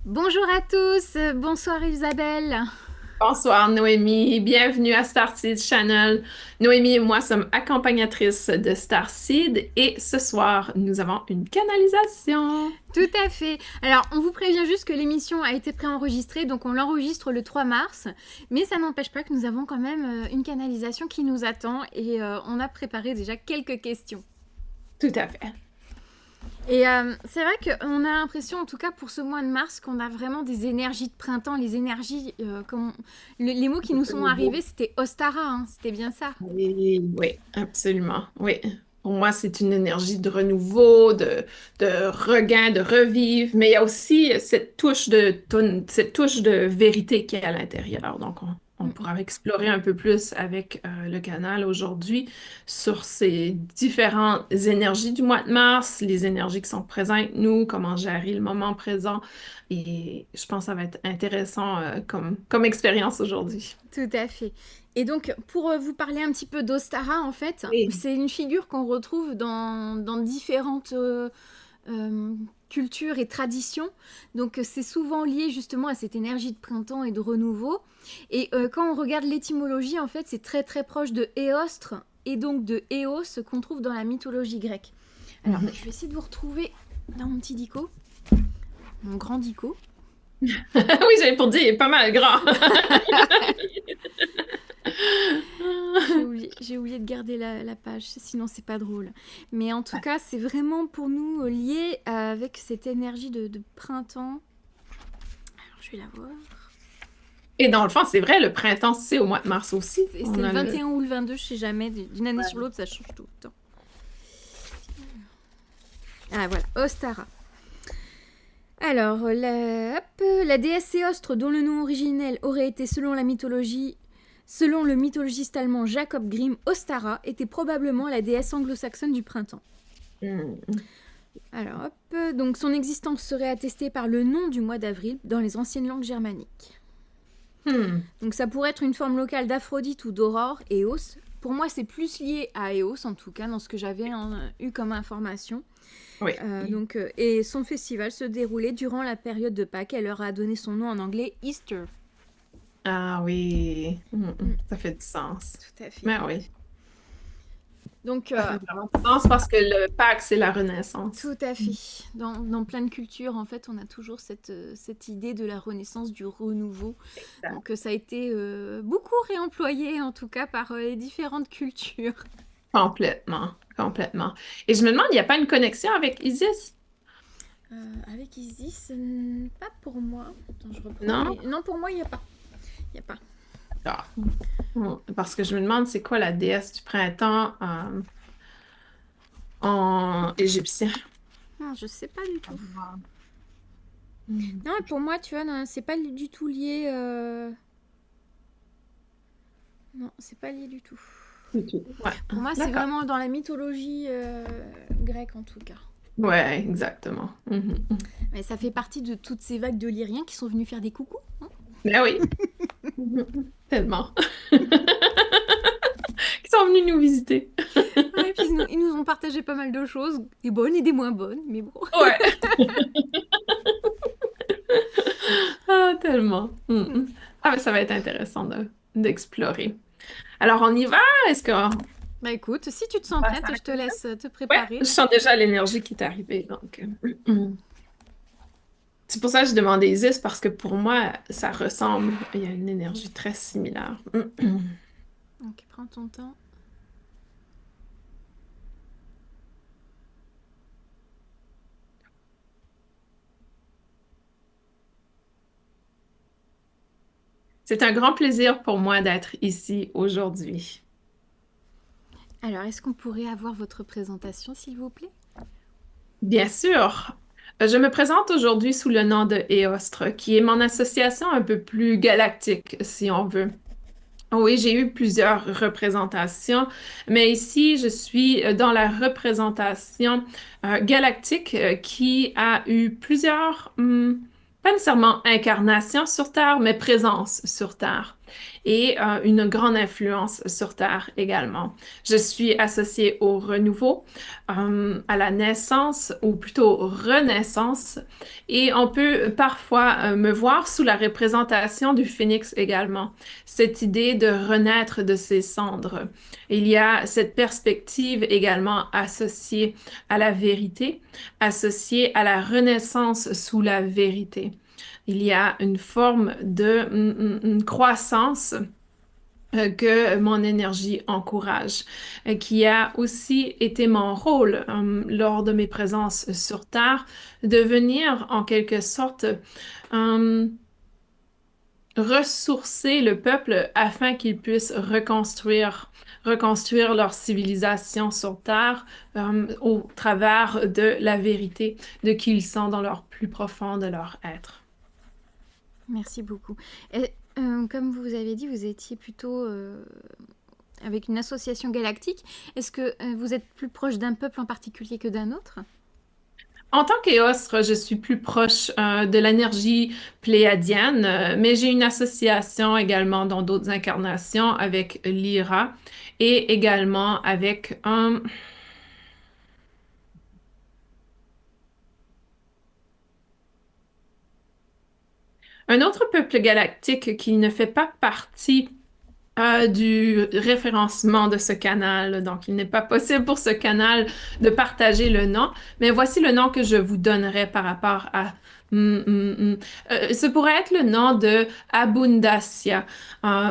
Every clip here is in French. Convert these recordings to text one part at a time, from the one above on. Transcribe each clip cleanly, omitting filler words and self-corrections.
Bonjour à tous, bonsoir Isabelle. Bonsoir Noémie, bienvenue à Starseed Channel. Noémie et moi sommes accompagnatrices de Starseed et ce soir nous avons une canalisation. Tout à fait. Alors, on vous prévient juste que l'émission a été préenregistrée, donc on l'enregistre le 3 mars, mais ça n'empêche pas que nous avons quand même une canalisation qui nous attend et on a préparé déjà quelques questions. Tout à fait. Et c'est vrai qu'on a l'impression, en tout cas pour ce mois de mars, qu'on a vraiment des énergies de printemps, les énergies, les mots qui nous De sont nouveau. arrivés, c'était Ostara, hein, c'était bien ça. Oui, oui, absolument. Oui. Pour moi, c'est une énergie de renouveau, de regain, de revivre, mais il y a aussi cette touche de vérité qui est à l'intérieur. Donc, on Mm, mm. pourra explorer un peu plus avec le canal aujourd'hui sur ces différentes énergies du mois de mars, les énergies qui sont présentes avec nous, comment gérer le moment présent. Et je pense que ça va être intéressant comme expérience aujourd'hui. Tout à fait. Et donc, pour vous parler un petit peu d'Ostara, en fait, Oui. c'est une figure qu'on retrouve dans différentes euh, cultures et traditions. Donc, c'est souvent lié justement à cette énergie de printemps et de renouveau. Et quand on regarde l'étymologie, en fait, c'est très très proche de Éostre et donc de Éos qu'on trouve dans la mythologie grecque. Alors, Mhm. je vais essayer de vous retrouver dans mon petit dico, mon grand dico. Oui, j'avais pour dire, il est pas mal grand. J'ai oublié de garder la page, sinon c'est pas drôle. Mais en tout cas, c'est vraiment pour nous lié avec cette énergie de printemps. Alors, je vais la voir. Et dans le fond, c'est vrai, le printemps, c'est au mois de mars aussi. C'est On le a le... 21 ou le 22, je sais jamais. D'une année sur Ouais. l'autre, ça change tout le temps. Ah voilà, Ostara. Alors, la déesse Éostre, dont le nom originel aurait été, selon le mythologiste allemand Jacob Grimm, Ostara, était probablement la déesse anglo-saxonne du printemps. Hmm. Alors, hop, donc son existence serait attestée par le nom du mois d'avril dans les anciennes langues germaniques. Hmm. Donc ça pourrait être une forme locale d'Aphrodite ou d'Aurore, Eos. Pour moi, c'est plus lié à Eos, en tout cas, dans ce que j'avais eu comme information. Oui. Et son festival se déroulait durant la période de Pâques. Elle leur a donné son nom en anglais Easter. Ah oui. Mm, Ça fait du sens. tout à fait. Mais oui, Donc, ça fait vraiment du sens parce que le Pâques, c'est la Renaissance. tout à fait. Dans plein de cultures, en fait, on a toujours cette idée de la renaissance, du renouveau. Exact. Donc, ça a été beaucoup réemployé, en tout cas, par les différentes cultures. Complètement. Complètement. Et je me demande, il n'y a pas une connexion avec Isis? Avec Isis, pas pour moi. Attends, je reprends. Non? Mais non, pour moi, il n'y a pas. Il n'y a pas. Ah. Parce que je me demande, c'est quoi la déesse du printemps en égyptien? Non, je sais pas du tout. Hmm. Non, et pour moi, tu vois, non, c'est pas du tout lié. Non, c'est pas lié du tout. Du tout. Ouais. Pour moi, c'est D'accord. vraiment dans la mythologie grecque, en tout cas. Ouais, exactement. Mais ça fait partie de toutes ces vagues de lyriens qui sont venus faire des coucous. Hein. Ben oui. Tellement. Qui sont venus nous visiter. Ouais, et puis ils nous ont partagé pas mal de choses, des bonnes et des moins bonnes, mais bon. Ouais. Ah, tellement. Ah, mais ça va être intéressant d'explorer. Alors, on y va? Est-ce que... Bah écoute, si tu te sens prête, je te laisse te Ouais, je préparer. sens déjà l'énergie qui est arrivée. Donc, c'est pour ça que je demandais Isis, parce que pour moi, ça ressemble. Il y a une énergie très similaire. Ok, prends ton temps. C'est un grand plaisir pour moi d'être ici aujourd'hui. Alors, est-ce qu'on pourrait avoir votre présentation, s'il vous plaît? Bien sûr. Je me présente aujourd'hui sous le nom de Éostre, qui est mon association un peu plus galactique, si on veut. Oui, j'ai eu plusieurs représentations, mais ici, je suis dans la représentation galactique qui a eu plusieurs, pas nécessairement incarnations sur Terre, mais présence sur Terre. et une grande influence sur Terre également. Je suis associée au renouveau, à la naissance, ou plutôt renaissance, et on peut parfois me voir sous la représentation du phénix également. Cette idée de renaître de ses cendres. Il y a cette perspective également associée à la vérité, associée à la renaissance sous la vérité. Il y a une forme de une croissance que mon énergie encourage, qui a aussi été mon rôle lors de mes présences sur Terre, de venir en quelque sorte euh, ressourcer le peuple afin qu'ils puissent reconstruire leur civilisation sur Terre au travers de la vérité de qui ils sont dans leur plus profond de leur être. Merci beaucoup. Et, comme vous avez dit, vous étiez plutôt avec une association galactique. Est-ce que vous êtes plus proche d'un peuple en particulier que d'un autre? En tant qu'Éostre, je suis plus proche de l'énergie pléiadienne, mais j'ai une association également dans d'autres incarnations avec Lyra et également avec un autre peuple galactique qui ne fait pas partie du référencement de ce canal. Donc, il n'est pas possible pour ce canal de partager le nom, mais voici le nom que je vous donnerai par rapport à... Ce pourrait être le nom de Abundacia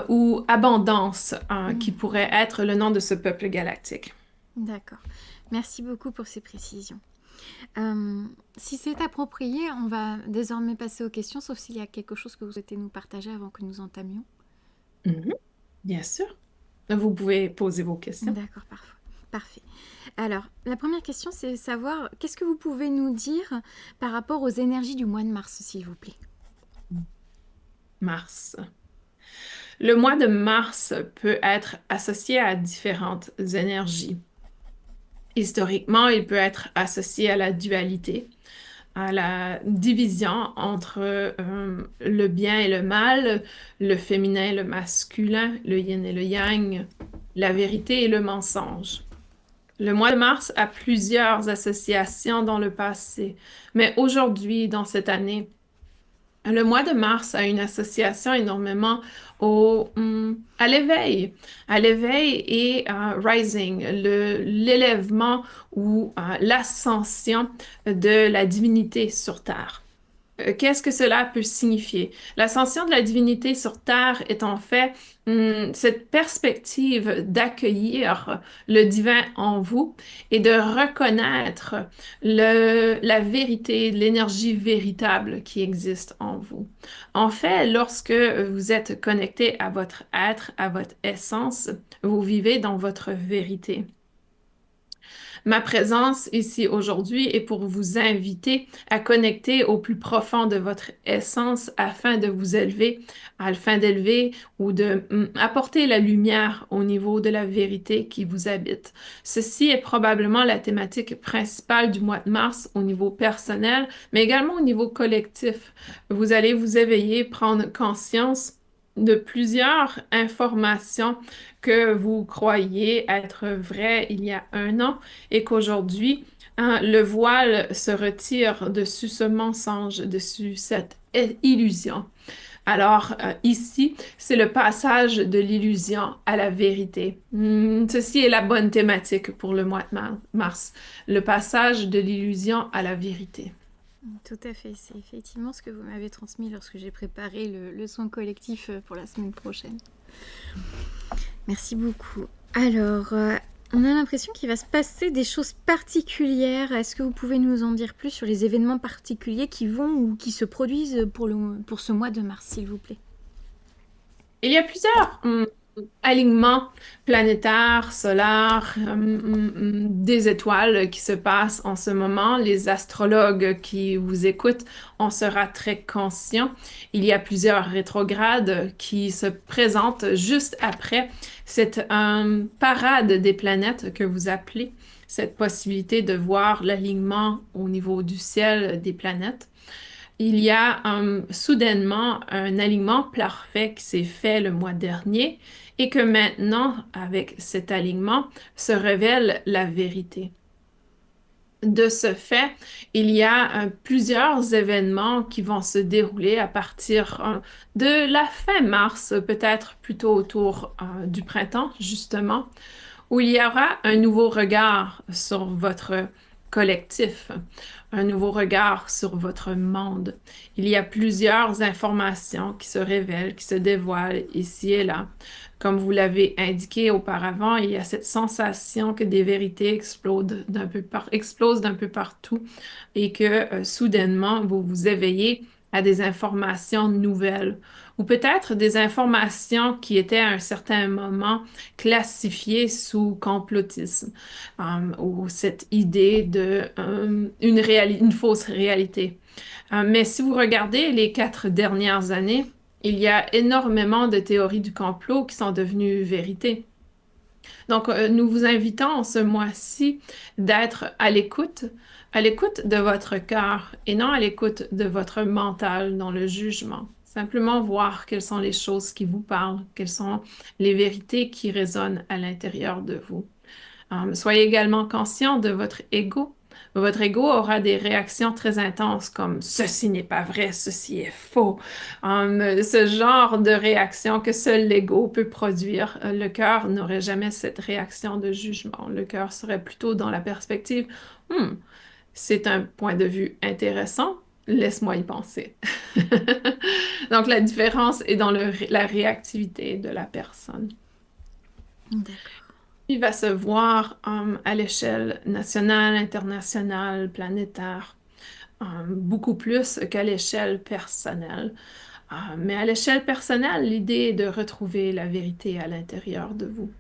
ou Abondance, qui pourrait être le nom de ce peuple galactique. D'accord. Merci beaucoup pour ces précisions. Si c'est approprié, on va désormais passer aux questions, sauf s'il y a quelque chose que vous souhaitez nous partager avant que nous entamions. Mhm. Bien sûr. Vous pouvez poser vos questions. D'accord, parfait. Alors, la première question, c'est savoir qu'est-ce que vous pouvez nous dire par rapport aux énergies du mois de mars, s'il vous plaît. Mars. Le mois de mars peut être associé à différentes énergies. Historiquement, il peut être associé à la dualité, à la division entre le bien et le mal, le féminin et le masculin, le yin et le yang, la vérité et le mensonge. Le mois de mars a plusieurs associations dans le passé, mais aujourd'hui, dans cette année, le mois de mars a une association énormément à l'éveil et rising, l'élèvement ou l'ascension de la divinité sur Terre. Qu'est-ce que cela peut signifier? L'ascension de la divinité sur Terre est en fait cette perspective d'accueillir le divin en vous et de reconnaître la vérité, l'énergie véritable qui existe en vous. En fait, lorsque vous êtes connecté à votre être, à votre essence, vous vivez dans votre vérité. Ma présence ici aujourd'hui est pour vous inviter à connecter au plus profond de votre essence afin de vous élever, afin d'élever ou de apporter la lumière au niveau de la vérité qui vous habite. Ceci est probablement la thématique principale du mois de mars au niveau personnel, mais également au niveau collectif. Vous allez vous éveiller, prendre conscience de plusieurs informations que vous croyiez être vraies il y a un an et qu'aujourd'hui, le voile se retire dessus ce mensonge, dessus cette illusion. Alors, ici, c'est le passage de l'illusion à la vérité. Ceci est la bonne thématique pour le mois de mars, le passage de l'illusion à la vérité. Tout à fait, c'est effectivement ce que vous m'avez transmis lorsque j'ai préparé le soin collectif pour la semaine prochaine. Merci beaucoup. Alors, on a l'impression qu'il va se passer des choses particulières. Est-ce que vous pouvez nous en dire plus sur les événements particuliers qui vont ou qui se produisent pour ce mois de mars, s'il vous plaît? Il y a plusieurs alignements planétaires, solaires, des étoiles qui se passent en ce moment. Les astrologues qui vous écoutent en sera très conscient. Il y a plusieurs rétrogrades qui se présentent juste après cette parade des planètes que vous appelez, cette possibilité de voir l'alignement au niveau du ciel des planètes. il y a soudainement un alignement parfait qui s'est fait le mois dernier et que maintenant, avec cet alignement, se révèle la vérité. De ce fait, il y a plusieurs événements qui vont se dérouler à partir de la fin mars, peut-être plutôt autour du printemps, justement, où il y aura un nouveau regard sur votre collectif, un nouveau regard sur votre monde. Il y a plusieurs informations qui se révèlent, qui se dévoilent ici et là. Comme vous l'avez indiqué auparavant, il y a cette sensation que des vérités explosent d'un peu partout et que soudainement, vous vous éveillez à des informations nouvelles ou peut-être des informations qui étaient à un certain moment classifiées sous complotisme ou cette idée de une fausse réalité. Mais si vous regardez les 4 dernières années, il y a énormément de théories du complot qui sont devenues vérité. Donc, nous vous invitons ce mois-ci d'être à l'écoute de votre cœur et non à l'écoute de votre mental dans le jugement. Simplement voir quelles sont les choses qui vous parlent, quelles sont les vérités qui résonnent à l'intérieur de vous. Soyez également conscient de votre ego. Votre ego aura des réactions très intenses comme ceci n'est pas vrai, ceci est faux. Ce genre de réaction que seul l'ego peut produire. Le cœur n'aurait jamais cette réaction de jugement. Le cœur serait plutôt dans la perspective, Hmm, c'est un point de vue intéressant, laisse-moi y penser. Donc la différence est dans la réactivité de la personne. D'accord. Il va se voir à l'échelle nationale, internationale, planétaire, beaucoup plus qu'à l'échelle personnelle. Mais à l'échelle personnelle, l'idée est de retrouver la vérité à l'intérieur de vous.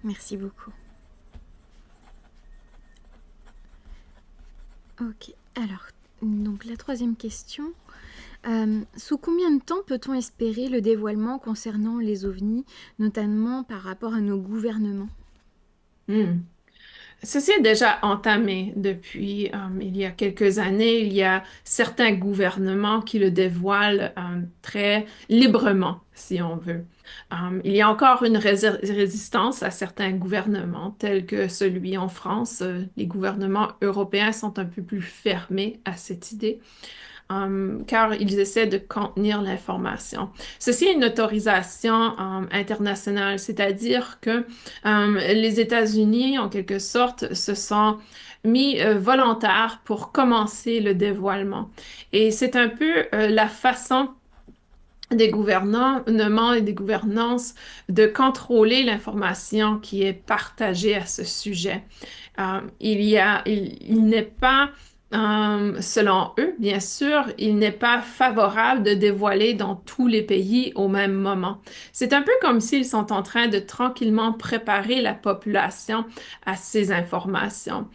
Merci beaucoup. Ok, alors, donc la troisième question. Sous combien de temps peut-on espérer le dévoilement concernant les ovnis, notamment par rapport à nos gouvernements? Hmm. Ceci est déjà entamé depuis il y a quelques années. Il y a certains gouvernements qui le dévoilent très librement, si on veut. Il y a encore une résistance à certains gouvernements, tels que celui en France. Les gouvernements européens sont un peu plus fermés à cette idée car ils essaient de contenir l'information. Ceci est une autorisation internationale, c'est-à-dire que les États-Unis, en quelque sorte, se sont mis volontaires pour commencer le dévoilement. Et c'est un peu la façon des gouvernements et des gouvernances de contrôler l'information qui est partagée à ce sujet. Il n'est pas, selon eux, bien sûr, il n'est pas favorable de dévoiler dans tous les pays au même moment. C'est un peu comme s'ils sont en train de tranquillement préparer la population à ces informations.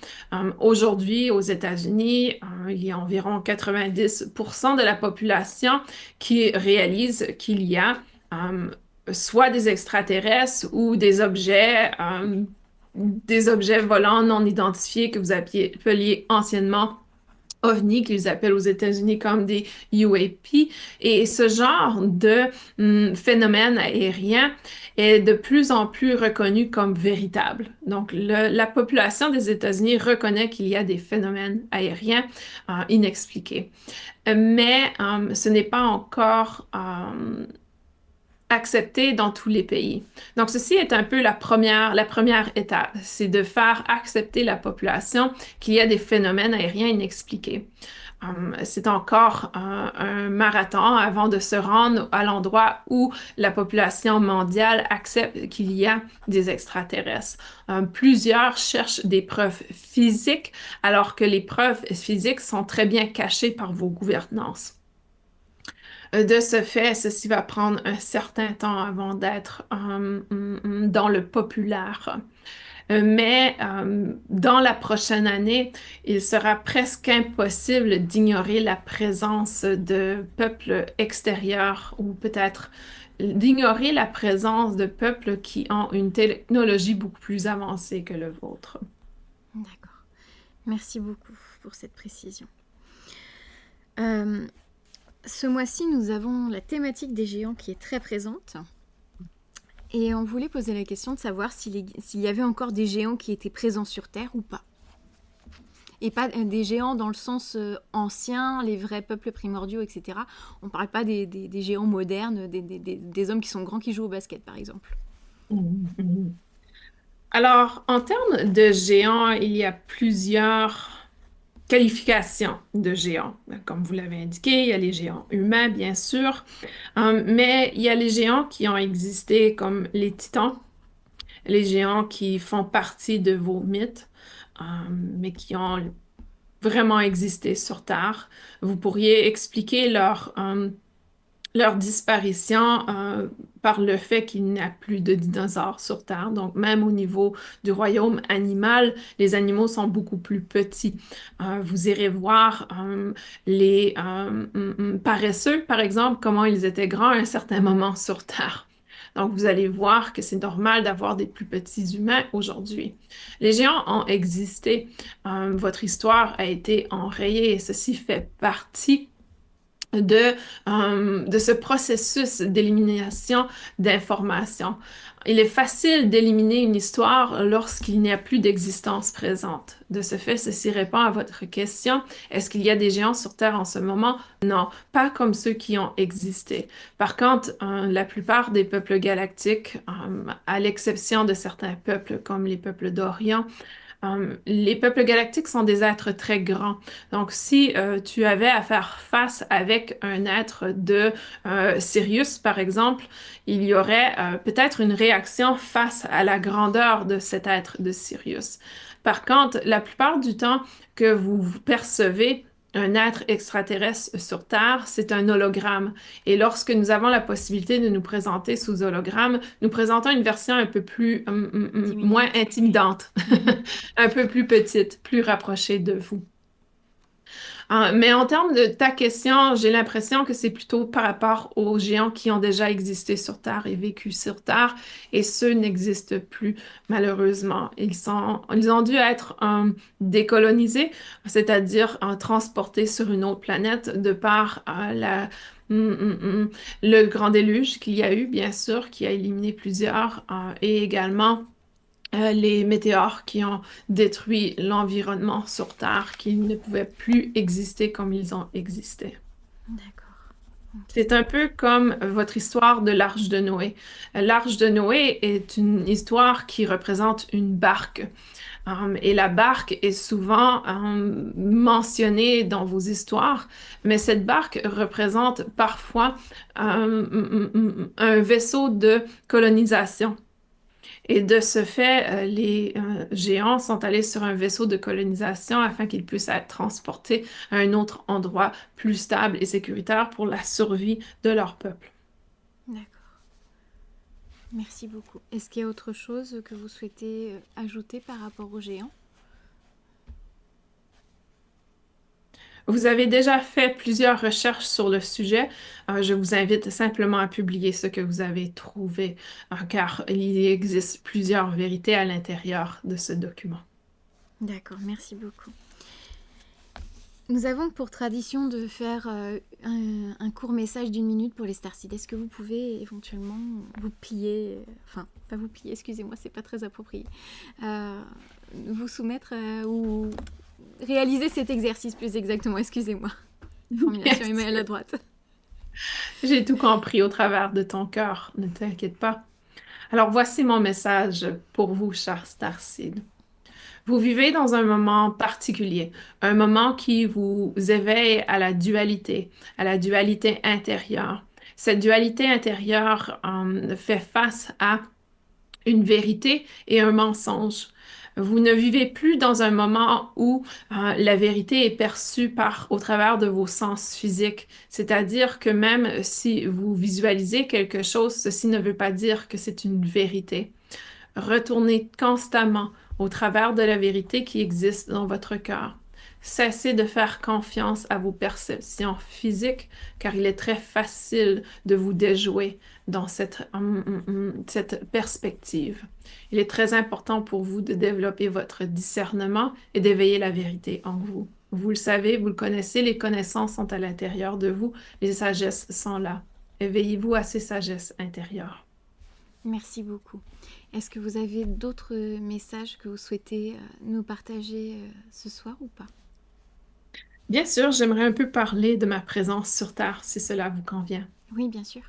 Aujourd'hui, aux États-Unis, il y a environ 90% de la population qui réalise qu'il y a soit des extraterrestres ou des objets volants non identifiés que vous appeliez anciennement OVNI, qu'ils appellent aux États-Unis comme des UAP. Et ce genre de phénomène aérien est de plus en plus reconnu comme véritable. Donc, la population des États-Unis reconnaît qu'il y a des phénomènes aériens inexpliqués. Mais ce n'est pas encore accepté dans tous les pays. Donc, ceci est un peu la première étape, c'est de faire accepter la population qu'il y a des phénomènes aériens inexpliqués. C'est encore un marathon avant de se rendre à l'endroit où la population mondiale accepte qu'il y a des extraterrestres. Plusieurs cherchent des preuves physiques, alors que les preuves physiques sont très bien cachées par vos gouvernances. De ce fait, ceci va prendre un certain temps avant d'être dans le populaire. Mais dans la prochaine année, il sera presque impossible d'ignorer la présence de peuples extérieurs ou peut-être d'ignorer la présence de peuples qui ont une technologie beaucoup plus avancée que le vôtre. D'accord. Merci beaucoup pour cette précision. Euh, Ce mois-ci, nous avons la thématique des géants qui est très présente. Et on voulait poser la question de savoir s'il y avait encore des géants qui étaient présents sur Terre ou pas. Et pas des géants dans le sens ancien, les vrais peuples primordiaux, etc. On ne parle pas des géants modernes, des hommes qui sont grands qui jouent au basket, par exemple. Mhm, mhm. Alors, en termes de géants, il y a plusieurs qualifications de géants. Comme vous l'avez indiqué, il y a les géants humains, bien sûr, mais il y a les géants qui ont existé comme les titans, les géants qui font partie de vos mythes, mais qui ont vraiment existé sur Terre. Vous pourriez expliquer leur disparition par le fait qu'il n'y a plus de dinosaures sur Terre. Donc, même au niveau du royaume animal, les animaux sont beaucoup plus petits. Vous irez voir les paresseux, par exemple, comment ils étaient grands à un certain moment sur Terre. Donc, vous allez voir que c'est normal d'avoir des plus petits humains aujourd'hui. Les géants ont existé. Votre histoire a été enrayée et ceci fait partie de ce processus d'élimination d'informations. Il est facile d'éliminer une histoire lorsqu'il n'y a plus d'existence présente. De ce fait, ceci répond à votre question. Est-ce qu'il y a des géants sur Terre en ce moment? Non, pas comme ceux qui ont existé. Par contre, la plupart des peuples galactiques, à l'exception de certains peuples comme les peuples d'Orient, les peuples galactiques sont des êtres très grands. Donc, si tu avais à faire face avec un être de Sirius, par exemple, il y aurait peut-être une réaction face à la grandeur de cet être de Sirius. Par contre, la plupart du temps que vous percevez un être extraterrestre sur Terre, c'est un hologramme. Et lorsque nous avons la possibilité de nous présenter sous hologramme, nous présentons une version un peu plus, moins Diminué. intimidante. Un peu plus petite, plus rapprochée de vous. Mais en termes de ta question, j'ai l'impression que c'est plutôt par rapport aux géants qui ont déjà existé sur Terre et vécu sur Terre, et ceux n'existent plus, malheureusement. Ils ont dû être décolonisés, c'est-à-dire transportés sur une autre planète de par le grand déluge qu'il y a eu, bien sûr, qui a éliminé plusieurs, et également les météores qui ont détruit l'environnement sur Terre, qui ne pouvaient plus exister comme ils ont existé. D'accord. Ok. C'est un peu comme votre histoire de l'Arche de Noé. L'Arche de Noé est une histoire qui représente une barque. Et la barque est souvent mentionnée dans vos histoires, mais cette barque représente parfois un vaisseau de colonisation. Et de ce fait, les géants sont allés sur un vaisseau de colonisation afin qu'ils puissent être transportés à un autre endroit plus stable et sécuritaire pour la survie de leur peuple. D'accord. Merci beaucoup. Est-ce qu'il y a autre chose que vous souhaitez ajouter par rapport aux géants? Vous avez déjà fait plusieurs recherches sur le sujet. Je vous invite simplement à publier ce que vous avez trouvé, car il existe plusieurs vérités à l'intérieur de ce document. D'accord, merci beaucoup. Nous avons pour tradition de faire un court message d'une minute pour les starseeds. Est-ce que vous pouvez éventuellement vous plier, enfin, pas vous plier, excusez-moi, c'est pas très approprié, vous soumettre ou réaliser cet exercice plus exactement, excusez-moi. La formulation est Merci. maladroite. J'ai tout compris au travers de ton cœur, ne t'inquiète pas. Alors voici mon message pour vous, chers starseeds. Vous vivez dans un moment particulier, un moment qui vous éveille à la dualité intérieure. Cette dualité intérieure fait face à une vérité et un mensonge. Vous ne vivez plus dans un moment où la vérité est perçue au travers de vos sens physiques. C'est-à-dire que même si vous visualisez quelque chose, ceci ne veut pas dire que c'est une vérité. Retournez constamment au travers de la vérité qui existe dans votre cœur. Cessez de faire confiance à vos perceptions physiques, car il est très facile de vous déjouer dans cette perspective. Il est très important pour vous de développer votre discernement et d'éveiller la vérité en vous. Vous le savez, vous le connaissez, les connaissances sont à l'intérieur de vous, les sagesses sont là. Éveillez-vous à ces sagesses intérieures. Merci beaucoup. Est-ce que vous avez d'autres messages que vous souhaitez nous partager ce soir ou pas? Bien sûr, j'aimerais un peu parler de ma présence sur Terre, si cela vous convient. Oui, bien sûr.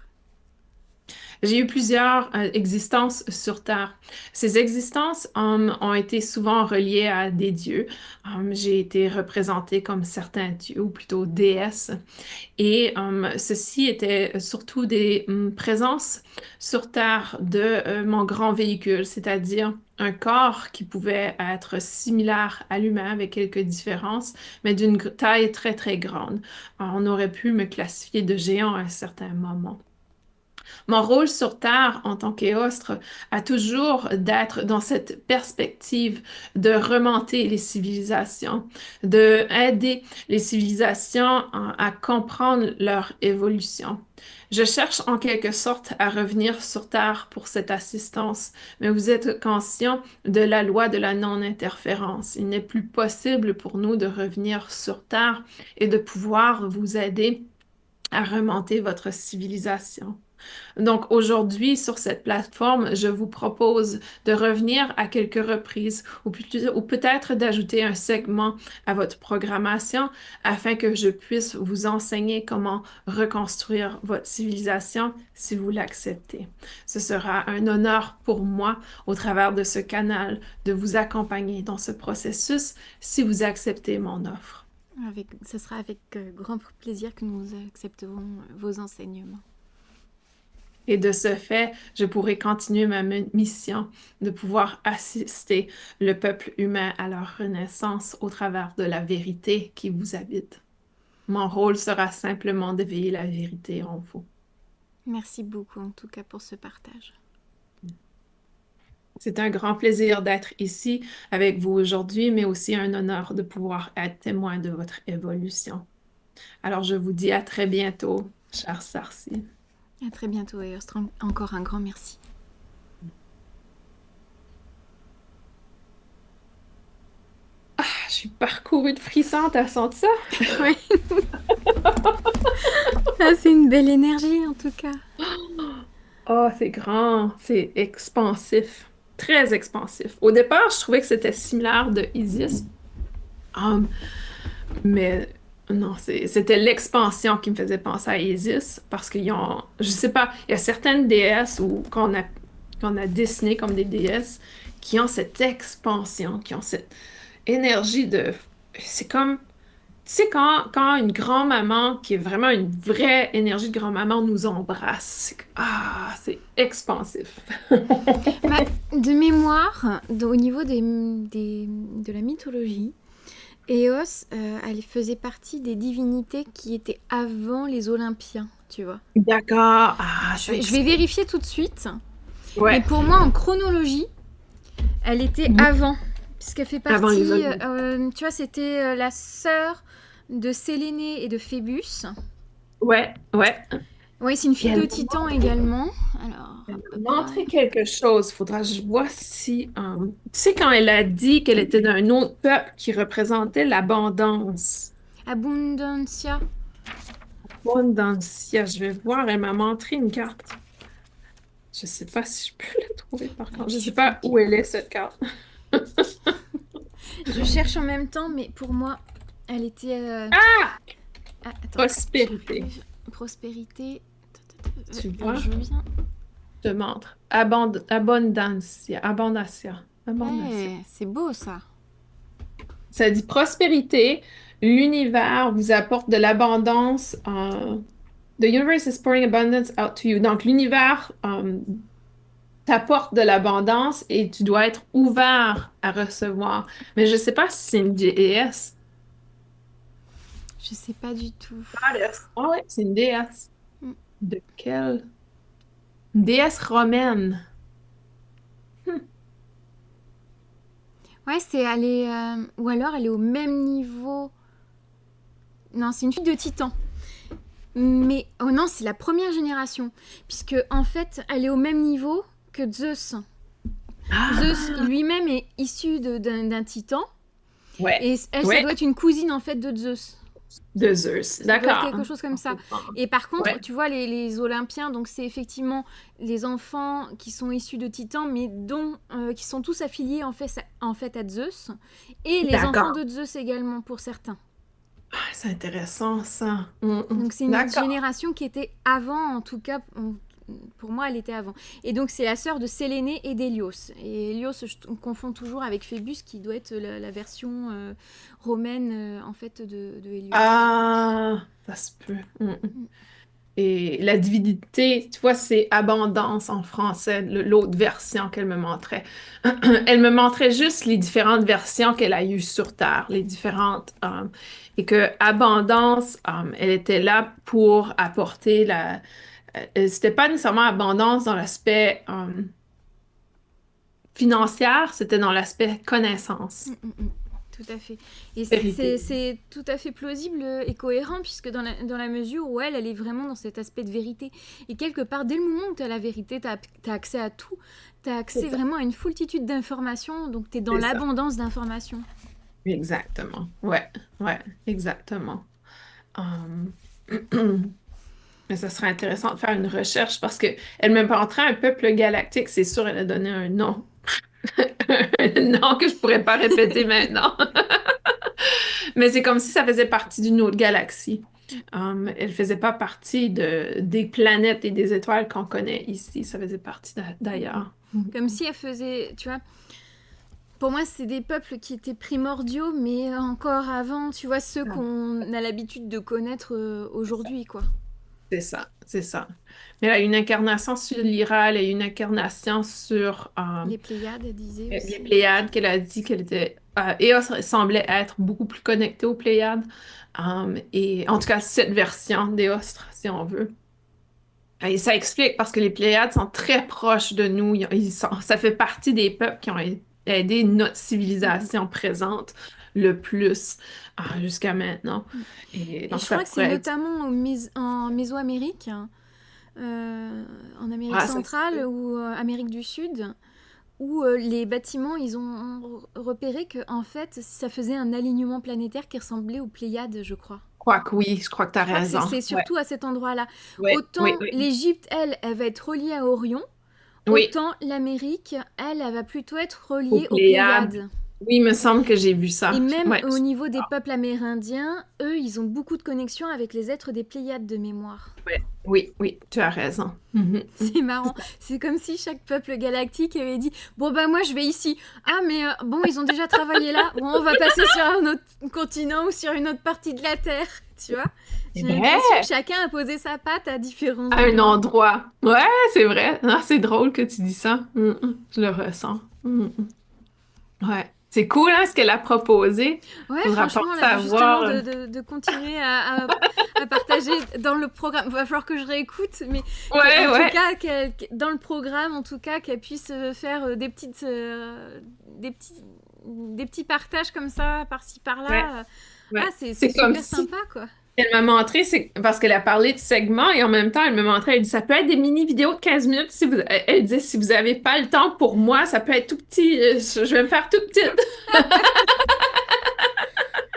J'ai eu plusieurs existences sur Terre. Ces existences ont été souvent reliées à des dieux. J'ai été représentée comme certains dieux, ou plutôt déesses. Et ceci était surtout des présences sur Terre de mon grand véhicule, c'est-à-dire un corps qui pouvait être similaire à l'humain avec quelques différences, mais d'une taille très très grande. On aurait pu me classifier de géant à un certain moment. Mon rôle sur Terre en tant qu'éostre a toujours d'être dans cette perspective de remonter les civilisations, de aider les civilisations à comprendre leur évolution. Je cherche en quelque sorte à revenir sur Terre pour cette assistance, mais vous êtes conscient de la loi de la non-interférence. Il n'est plus possible pour nous de revenir sur Terre et de pouvoir vous aider à remonter votre civilisation. Donc aujourd'hui, sur cette plateforme, je vous propose de revenir à quelques reprises ou peut-être d'ajouter un segment à votre programmation afin que je puisse vous enseigner comment reconstruire votre civilisation si vous l'acceptez. Ce sera un honneur pour moi, au travers de ce canal, de vous accompagner dans ce processus si vous acceptez mon offre. Ce sera avec grand plaisir que nous accepterons vos enseignements. Et de ce fait, je pourrai continuer ma mission de pouvoir assister le peuple humain à leur renaissance au travers de la vérité qui vous habite. Mon rôle sera simplement d'éveiller la vérité en vous. Merci beaucoup en tout cas pour ce partage. C'est un grand plaisir d'être ici avec vous aujourd'hui, mais aussi un honneur de pouvoir être témoin de votre évolution. Alors, je vous dis à très bientôt, chère Sarcy. À très bientôt et encore un grand merci. Je suis parcourue de frissons, t'as senti ça? Oui. C'est une belle énergie en tout cas. Oh, c'est grand, c'est expansif, très expansif. Au départ, je trouvais que c'était similaire de Isis, mais non, c'était l'expansion qui me faisait penser à Isis, parce qu'ils ont, je sais pas, il y a certaines déesses qu'on a dessinées comme des déesses qui ont cette expansion, qui ont cette énergie de, c'est comme tu sais, quand une grand-maman, qui est vraiment une vraie énergie de grand-maman, nous embrasse, c'est expansif. De mémoire, au niveau de la mythologie, Eos, elle faisait partie des divinités qui étaient avant les Olympiens, tu vois. D'accord. Je vais vérifier tout de suite. Ouais. Mais pour moi, en chronologie, elle était avant. Puisqu'elle fait partie... Avant les tu vois, c'était la sœur de Sélénée et de Phébus. Ouais. Oui, c'est une fille de Titan également. Alors, montrer quelque chose. Faudra que je vois si... tu sais, quand elle a dit qu'elle était d'un autre peuple qui représentait l'abondance. Abundancia. Abundancia, je vais voir. Elle m'a montré une carte. Je sais pas si je peux la trouver par contre. Je sais pas où elle est, cette carte. Je cherche en même temps, mais pour moi, elle était... Attends, prospérité. Prospérité. Tu vois? Je veux bien. Je te montre. Abondancia. Ouais, c'est beau ça. Ça dit prospérité. L'univers vous apporte de l'abondance. The universe is pouring abundance out to you. Donc, l'univers t'apporte de l'abondance et tu dois être ouvert à recevoir. Mais je sais pas si c'est une déesse. Je sais pas du tout. Ah ouais, c'est une déesse. De quelle? Une déesse romaine. Ouais, elle est... ou alors elle est au même niveau... Non, c'est une fille de Titan. Mais... Oh non, c'est la première génération. Puisque, en fait, elle est au même niveau que Zeus. Zeus lui-même est issu d'un Titan. Ouais, Et elle, ça ouais, doit être une cousine en fait de Zeus. de Zeus. Ça doit être D'accord. quelque chose comme On ça. comprend. Et par contre, Ouais, tu vois, les Olympiens, donc c'est effectivement les enfants qui sont issus de Titans, mais qui sont tous affiliés en fait à Zeus, et les enfants d'accord. de Zeus également pour certains. Ah, c'est intéressant ça. Donc c'est une D'accord. génération qui était avant, en tout cas, pour moi, elle était avant. Et donc c'est la sœur de Séléné et d'Hélios. Et Hélios, on confond toujours avec Phébus, qui doit être la version romaine, en fait, de Hélios. Ah, ça se peut. Et la divinité, tu vois, c'est abondance en français, l'autre version qu'elle me montrait. Elle me montrait juste les différentes versions qu'elle a eues sur Terre, les différentes, et que abondance, elle était là pour apporter c'était pas nécessairement abondance dans l'aspect financier, c'était dans l'aspect connaissance, Mm. Tout à fait. Et vérité. c'est tout à fait plausible et cohérent, puisque dans la mesure où elle est vraiment dans cet aspect de vérité. Et quelque part, dès le moment où tu as la vérité, tu as accès à tout. Tu as C'est accès ça. vraiment à une foultitude d'informations, donc tu es dans C'est ça. l'abondance d'informations. Exactement. Ouais, ouais, exactement. Um, Mais ça serait intéressant de faire une recherche parce que elle me montrait un peuple galactique, c'est sûr, elle a donné un nom. Un nom que je pourrais pas répéter maintenant. Mais c'est comme si ça faisait partie d'une autre galaxie. Elle faisait pas partie des planètes et des étoiles qu'on connaît ici. Ça faisait partie d'ailleurs. Comme si elle faisait, tu vois, pour moi, c'est des peuples qui étaient primordiaux, mais encore avant, tu vois, ceux Ah, qu'on a l'habitude de connaître c'est ça. aujourd'hui, quoi. C'est ça, c'est ça. Mais elle a une incarnation sur Lyra, elle a une incarnation sur Les Pléiades, elle disait les aussi. Pléiades, qu'elle a dit qu'elle était. Eos semblait être beaucoup plus connectée aux Pléiades. Et en tout cas, cette version d'Eostre, si on veut. Et ça explique parce que les Pléiades sont très proches de nous. Ça fait partie des peuples qui ont aidé notre Mm, civilisation présente le plus jusqu'à maintenant. mm. Et Et donc, je ça crois que c'est pourrait être. notamment en Mésoamérique, hein, en Amérique Ah, ça se centrale peut. ou Amérique du Sud, où les bâtiments, ils ont repéré que en fait, ça faisait un alignement planétaire qui ressemblait aux Pléiades, je crois. Je crois que oui, je crois que tu as Je crois que raison. c'est Ouais, surtout à cet endroit-là. ouais, oui, Autant oui. l'Égypte, elle va être reliée à Orion, Oui, autant l'Amérique, elle va plutôt être aux reliée aux Pléiades. Pléiades. Oui, il me semble que j'ai vu Et ça. même Ouais. au niveau des peuples amérindiens, eux, ils ont beaucoup de connexions avec les êtres des Pléiades de mémoire. Ouais. Oui, oui, tu as raison. Mhm. C'est marrant. C'est comme si chaque peuple galactique avait dit bon, bah, moi, je vais ici. Ah, mais bon, ils ont déjà travaillé là. Bon, on va passer sur un autre continent ou sur une autre partie de la Terre. Tu vois? C'est J'ai vrai, l'impression que chacun a posé sa patte à différents à un endroits. endroit. Ouais, c'est vrai. Ah, c'est drôle que tu dis ça. Je le ressens. Ouais. C'est cool, hein, ce qu'elle a proposé. Ouais, Faudra franchement, penser là, à justement, voir. de continuer à partager dans le programme. Va falloir que je réécoute, mais Ouais, en tout ouais, cas, dans le programme, en tout cas, qu'elle puisse faire des petits, des petits partages comme ça, par-ci, ouais, par-là. Ah, ouais. c'est C'est comme super si sympa, quoi. elle m'a montré, c'est parce qu'elle a parlé de segments et en même temps, elle me montrait, elle dit, ça peut être des mini-vidéos de 15 minutes si vous, elle dit, si vous n'avez pas le temps pour moi, ça peut être tout petit, je vais me faire toute petite.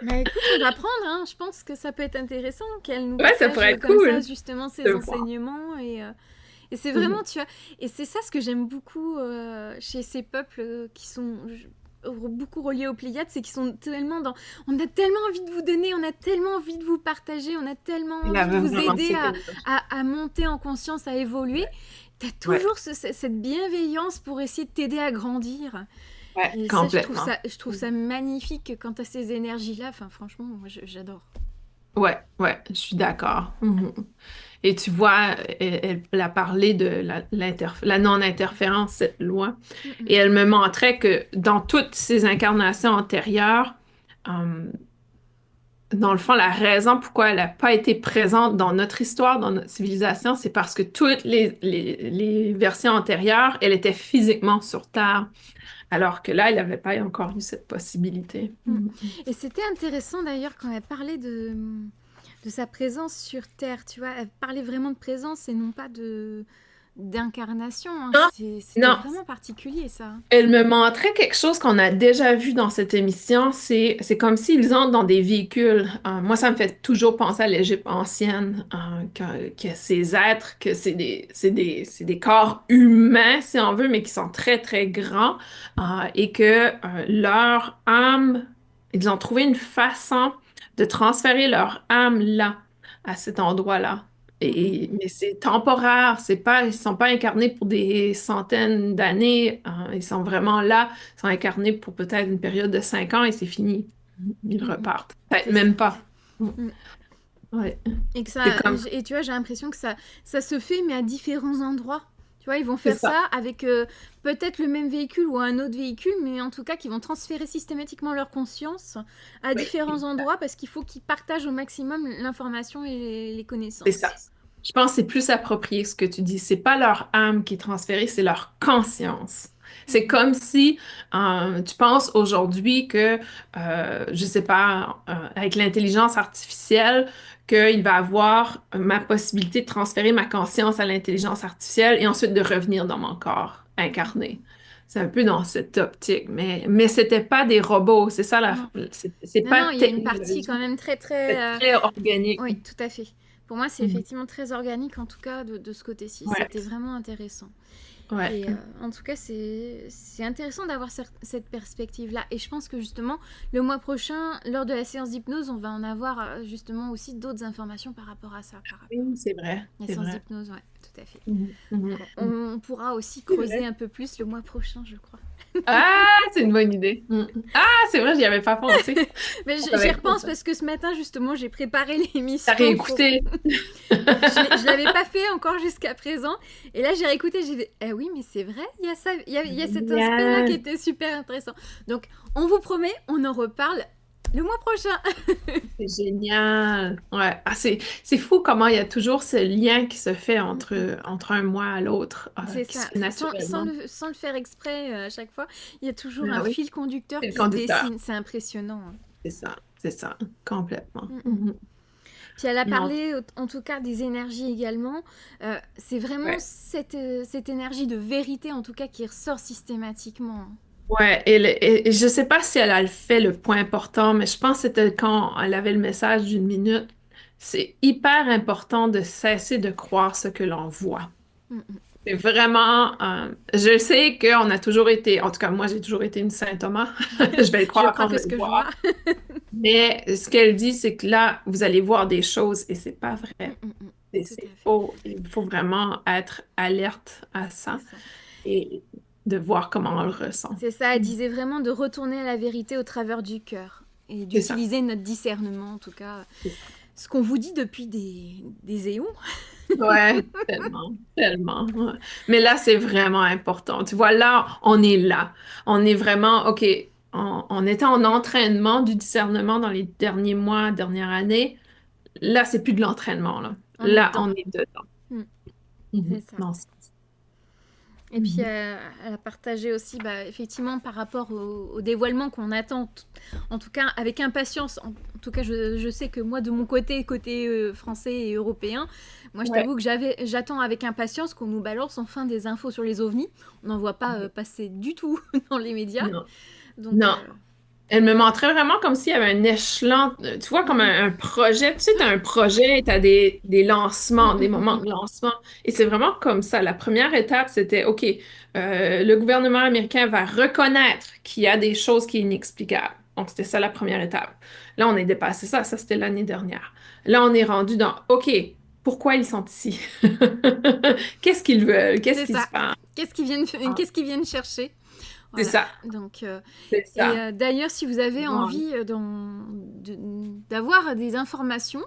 Bah écoute, on va prendre, hein. Je pense que ça peut être intéressant qu'elle nous Ouais, ça partage pourrait être comme ça, cool justement, de ses voir. enseignements et c'est vraiment, Mhm. tu vois, et c'est ça ce que j'aime beaucoup chez ces peuples qui sont beaucoup reliés aux Pléiades, c'est qu'ils sont tellement dans... On a tellement envie de vous donner, on a tellement envie de vous partager, on a tellement Il envie de avait vous vraiment aider cette énergie. à monter en conscience, à évoluer. Ouais, T'as ouais, toujours cette bienveillance pour essayer de t'aider à grandir. ouais, Et ça, complètement. je trouve ça magnifique quand t'as ces énergies-là. Enfin, franchement, moi, j'adore. Ouais, ouais, je suis d'accord. Et tu vois, elle a parlé de la non-interférence, cette loi. Mm, Et mm. elle me montrait que dans toutes ses incarnations antérieures, euh, dans le fond, la raison pourquoi elle n'a pas été présente dans notre histoire, dans notre civilisation, c'est parce que toutes les versions antérieures, elle était physiquement sur Terre, alors que là, elle n'avait pas encore eu cette possibilité. Mm. Et c'était intéressant d'ailleurs quand elle parlait de sa présence sur Terre, tu vois. Elle parlait vraiment de présence et non pas d'incarnation, hein. Non, C'était non. vraiment particulier, ça. Elle me montrait quelque chose qu'on a déjà vu dans cette émission. C'est comme s'ils entrent dans des véhicules. Moi, ça me fait toujours penser à l'Égypte ancienne, que ces êtres, que c'est des corps humains, si on veut, mais qui sont très, très grands, et que leur âme, ils ont trouvé une façon de transférer leur âme là, à cet endroit-là. Mm, mm. Mais c'est temporaire, ils sont pas incarnés pour des centaines d'années, hein. Ils sont vraiment là, ils sont incarnés pour peut-être une période de 5 ans et c'est fini. Ils Mm, mm. repartent. Peut-être C'est ça. même pas. Mm. Ouais. Et que C'est ça, comme, et tu vois, j'ai l'impression que ça se fait, mais à différents endroits. Tu vois, ils vont c'est faire ça, ça avec peut-être le même véhicule ou un autre véhicule, mais en tout cas, qui vont transférer systématiquement leur conscience à oui, différents endroits parce qu'il faut qu'ils partagent au maximum l'information et les c'est ça. connaissances. Je pense que c'est plus approprié ce que tu dis. C'est pas leur âme qui est transférée, c'est leur conscience. C'est Mm, comme si tu penses aujourd'hui que, je sais pas, avec l'intelligence artificielle, qu'il va avoir ma possibilité de transférer ma conscience à l'intelligence artificielle et ensuite de revenir dans mon corps mm, incarné. C'est un peu dans cette optique, mais c'était pas des robots, c'est ça non. c'est Non, pas non, il y a une partie quand technologique, même très, c'est très... très organique. Oui, tout à fait. Pour moi, c'est Mhm. effectivement très organique, en tout cas, de ce côté-ci. Ouais, C'était vraiment intéressant. ouais. Et en tout cas, c'est intéressant d'avoir cette perspective-là. Et je pense que justement, le mois prochain, lors de la séance d'hypnose, on va en avoir justement aussi d'autres informations par rapport à ça. Par Oui, c'est vrai, la c'est séance vrai. d'hypnose, ouais, tout à fait. Mhm, mhm, Donc, mhm. on pourra aussi C'est creuser vrai. un peu plus le mois prochain, je crois. Ah, c'est une bonne idée. Mhm. Ah, c'est vrai, j'y avais pas pensé. Mais Ça va j'y être cool, repense ça. parce que ce matin, justement, j'ai préparé T'as l'émission pour... réécouté. Je l'avais pas fait encore jusqu'à présent. Et là, j'ai réécouté, j'ai dit, eh oui, mais c'est vrai, il y a ça, il y a cet aspect-là qui Génial. était super intéressant. Donc, on vous promet, on en reparle le mois prochain. C'est génial. Ouais. Ah, c'est fou comment il y a toujours ce lien qui se fait entre un mois à l'autre, C'est qui se ça. fait naturellement. Sans le faire exprès à chaque fois, il y a toujours Ah un oui, fil conducteur c'est le qui se conducteur. dessine. C'est impressionnant, hein. C'est ça, complètement. Mm, mm. Mhm. Puis elle a Non, parlé, en tout cas, des énergies également. C'est vraiment ouais. cette énergie de vérité, en tout cas, qui ressort systématiquement. Ouais, et je sais pas si elle a fait le point important, mais je pense que c'était quand elle avait le message d'une minute. C'est hyper important de cesser de croire ce que l'on voit. Mm, mm. C'est vraiment, je sais qu'on a toujours été, en tout cas moi j'ai toujours été une Saint Thomas, je vais le Je croire crois quand je que vais ce le que je vois. voir. Mais ce qu'elle dit, c'est que là, vous allez voir des choses et c'est pas Mm, vrai. mm, mm. Tout C'est à fait. faux. Il faut vraiment être alerte à C'est ça ça. et de voir comment on le ressent. C'est ça, elle disait vraiment de retourner à la vérité au travers du cœur et C'est ça. d'utiliser notre discernement, en tout cas. C'est ça. Ce qu'on vous dit depuis des éons. Ouais, tellement, tellement. Ouais. Mais là, c'est vraiment important. Tu vois, là, on est là. On est vraiment, OK, on était en entraînement du discernement dans les derniers mois, dernières années. Là, c'est plus de l'entraînement, là. On est Là, dedans. on est dedans. Mm, c'est Mhm. ça. Non, Et puis, mhm. elle a partagé aussi, bah, effectivement, par rapport au dévoilement qu'on attend, en tout cas avec impatience. En tout cas, je sais que moi, de mon côté français et européen, moi, je Ouais. t'avoue que j'attends avec impatience qu'on nous balance enfin des infos sur les ovnis. On n'en voit pas passer du tout dans les médias. Non, Donc, non. Elle me montrait vraiment comme s'il y avait un échelon, tu vois, comme mm, un projet. Tu sais, tu as un projet, tu as des mm, lancements, des mm, mm, moments mm. de lancement. Et c'est vraiment comme ça. La première étape, c'était, OK, le gouvernement américain va reconnaître qu'il y a des choses qui sont inexplicables. Donc, c'était ça la première étape. Là, on est dépassé ça. Ça, c'était l'année dernière. Là, on est rendu dans, OK, pourquoi ils sont ici? Qu'est-ce qu'ils veulent? Qu'est-ce C'est qui ça. se passe? Ah, Qu'est-ce qu'ils viennent chercher? c'est Voilà. ça, Donc, c'est et ça. d'ailleurs, si vous avez Bon. envie d'avoir des informations,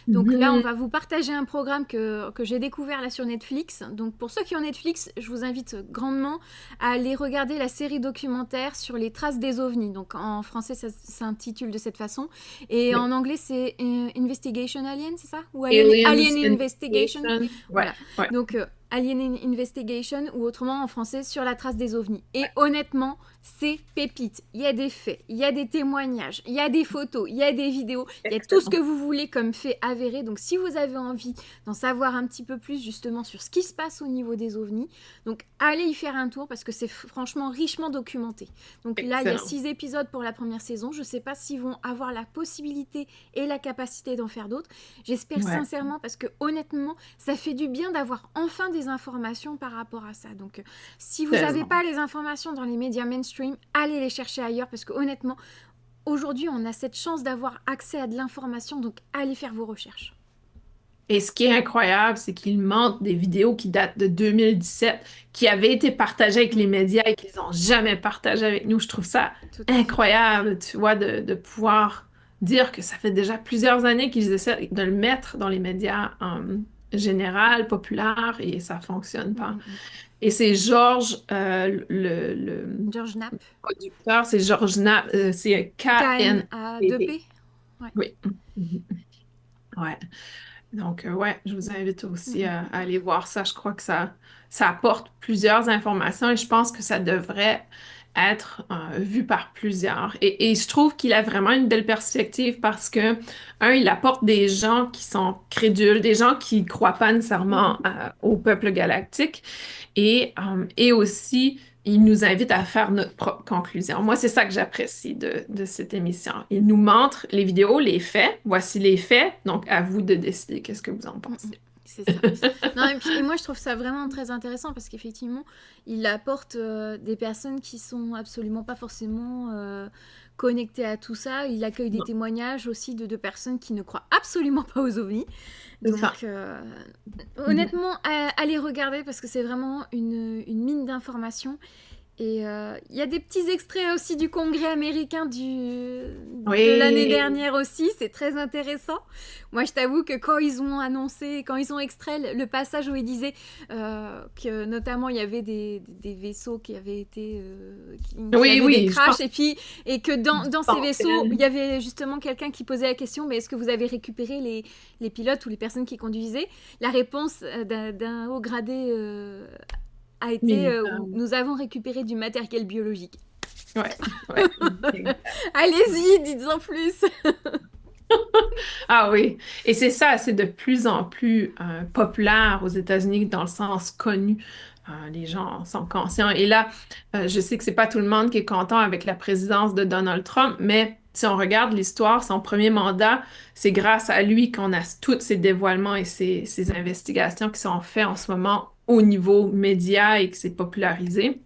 donc là, on Mhm. va vous partager un programme que j'ai découvert là sur Netflix. Donc pour ceux qui ont Netflix, je vous invite grandement à aller regarder la série documentaire sur les traces des ovnis. Donc en français, ça s'intitule de cette façon. Et Oui. en anglais, c'est Investigation Alien, c'est ça? Ou Aliens Alien Investigation? Investigation. Ouais, Voilà. ouais. Donc Alien Investigation ou autrement en français Sur la trace des ovnis. Et honnêtement, c'est pépite. Il y a des faits, il y a des témoignages, il y a des photos, il y a des vidéos, il y a tout ce Excellent. que vous voulez comme fait avéré. Donc si vous avez envie d'en savoir un petit peu plus justement sur ce qui se passe au niveau des ovnis, donc allez y faire un tour parce que c'est franchement richement documenté. Donc là, il y a Excellent. 6 épisodes pour la première saison. Je ne sais pas s'ils vont avoir la possibilité et la capacité d'en faire d'autres. J'espère Ouais, sincèrement parce que honnêtement, ça fait du bien d'avoir enfin des informations par rapport à ça. Donc si vous n'avez tellement. pas les informations dans les médias mainstream, allez les chercher ailleurs parce que honnêtement, aujourd'hui, on a cette chance d'avoir accès à de l'information, donc allez faire vos recherches. Et ce qui est incroyable, c'est qu'il montre des vidéos qui datent de 2017, qui avaient été partagées avec les Mm, médias et qu'ils n'ont jamais partagées avec nous. Je trouve ça tout à fait. incroyable, tu vois, de pouvoir dire que ça fait déjà plusieurs années qu'ils essaient de le mettre dans les médias général, populaires, et ça fonctionne Mm, pas. mm, mm. Et c'est Georges, le George Knapp, producteur, c'est Georges Knapp, c'est K-N-A-P-P. KNA2P. Ouais. Oui. Mhm. Ouais. Donc, ouais, je vous invite Mm, aussi mm. à aller voir ça. Je crois que ça apporte plusieurs informations et je pense que ça devrait être vu par plusieurs. Et je trouve qu'il a vraiment une belle perspective parce que, un, il apporte des gens qui sont crédules, des gens qui ne croient pas nécessairement au peuple galactique et aussi, il nous invite à faire notre propre conclusion. Moi, c'est ça que j'apprécie de cette émission. Il nous montre les vidéos, les faits. Voici les faits. Donc, à vous de décider qu'est-ce que vous en Mm, mm. pensez. C'est ça. Non, et moi je trouve ça vraiment très intéressant parce qu'effectivement, il apporte des personnes qui sont absolument pas forcément connectées à tout ça. Il accueille des Non, témoignages aussi de personnes qui ne croient absolument pas aux ovnis. c'est ça. Donc, honnêtement, allez regarder parce que c'est vraiment une mine d'informations. Et il y a des petits extraits aussi du congrès américain de l'année Oui, dernière aussi, c'est très intéressant. Moi, je t'avoue que quand ils ont annoncé, quand ils ont extrait le passage où ils disaient que notamment il y avait des vaisseaux qui avaient été, qui oui, avaient des oui, je pense crashs, et que du dans ces vaisseaux, il Centaine. y avait justement quelqu'un qui posait la question, mais est-ce que vous avez récupéré les pilotes ou les personnes qui conduisaient? La réponse d'un haut gradé a été Militaire. nous avons récupéré du matériel biologique. Ouais, ouais. Allez-y, dites-en plus. Ah oui, et c'est ça, c'est de plus en plus populaire aux États-Unis dans le sens connu. Les gens sont conscients. Et là, je sais que c'est pas tout le monde qui est content avec la présidence de Donald Trump, mais si on regarde l'histoire, son premier mandat, c'est grâce à lui qu'on a tous ces dévoilements et ces investigations qui sont faites en ce moment au niveau média et que c'est popularisé.